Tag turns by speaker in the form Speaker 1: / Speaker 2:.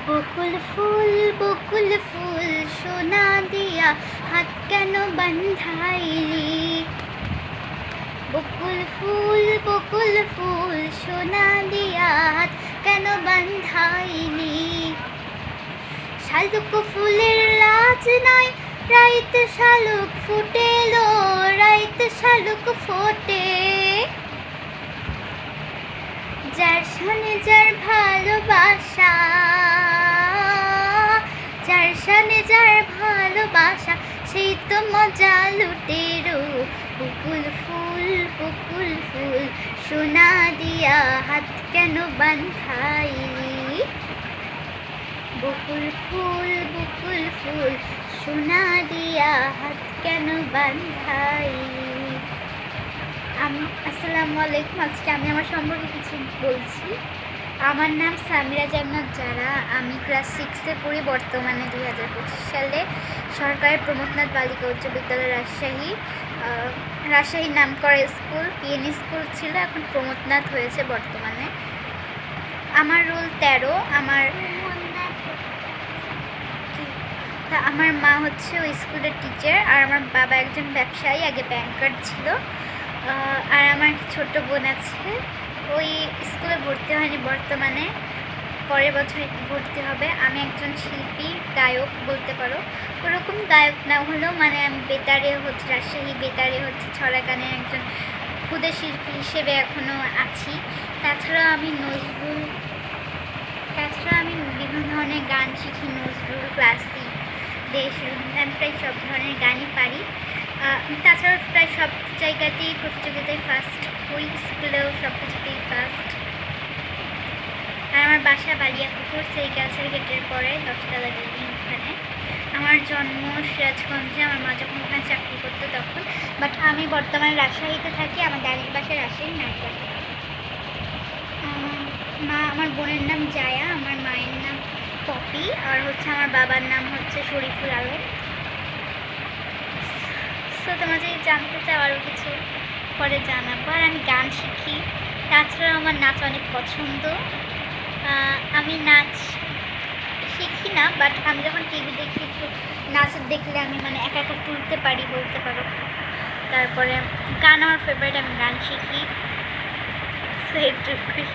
Speaker 1: বকুল ফুল সোনা দিয়া হাত কেন বান্ধাইলি। বকুল ফুল সোনা দিয়া হাত কেন বান্ধাইলি। শালুক ফুলের লাজ নাই, রাইত শালুক ফুটেলো, রাইত শালুক ফোটে। যার সানে যার ভালোবাসা, যার সানে যার ভালোবাসা, সেই তো মজা লুটেরো। বকুল ফুল সোনা দিয়া হাত কেন বান্ধাইলি। বকুল ফুল সোনা দিয়া হাত কেন বান্ধাইলি। আসসালামু আলাইকুম। আজকে আমি আমার সম্পর্কে কিছু বলছি। আমার নাম সামিরা জান্নাত জারা। আমি ক্লাস 6-এ পড়ি। বর্তমানে 2025 সালে সরকারি প্রমথনাথ বালিকা উচ্চ বিদ্যালয় রাজশাহী নাম করা স্কুল পিএনই স্কুল ছিল, এখন প্রমথনাথ হয়েছে বর্তমানে। আমার রোল 13। আমার মা হচ্ছে ওই স্কুলের টিচার, আর আমার বাবা একজন ব্যবসায়ী, আগে ব্যাংকার ছিল। আর আমার ছোট বোন আছে, ওই স্কুলে ভর্তি হয়নি বর্তমানে, পরের বছর ভর্তি হবে। আমি একজন শিল্পী, গায়ক বলতে পারো। ওরকম গায়ক না হলেও মানে আমি রাজশাহী বেতারে ছড়া গানের একজন ক্ষুদে শিল্পী হিসেবে এখনও আছি। তাছাড়াও আমি বিভিন্ন ধরনের গান শিখি, নজরুল, ক্লাসিক, দেশ, রবীন্দ্রনাথ, প্রায় সব ধরনের গানই পারি। তাছাড়াও প্রায় সব জায়গাতেই প্রতিযোগিতায় ফার্স্ট হই, স্কুলেও সব কিছুতেই ফার্স্ট। আর আমার বাসা বালিয়াপুকুর, সেরিকালচার গেটের পরে 10তলা বিল্ডিং, ওখানে। আমার জন্ম সিরাজগঞ্জে। আমার মা যখন ওখানে চাকরি করতো তখন, বাট আমি বর্তমানে রাজশাহীতে থাকি। আমার দাদির বাসায় রাজশাহী নাইটবাসা। আমার বোনের নাম জায়া, আমার মায়ের নাম পপি, আর আমার বাবার নাম শরীফুল আলম। তো তোমরা যদি জানতে চাও আরও কিছু পরে জানাবো। আর আমি গান শিখি। তাছাড়াও আমার নাচ অনেক পছন্দ। আমি নাচ শিখি না, বাট আমি যখন টিভি দেখি একটু নাচ দেখলে আমি মানে একা তুলতে পারি বলতে পারো। তারপরে গান আমার ফেভারিট, আমি গান শিখি। সো এটুকুই।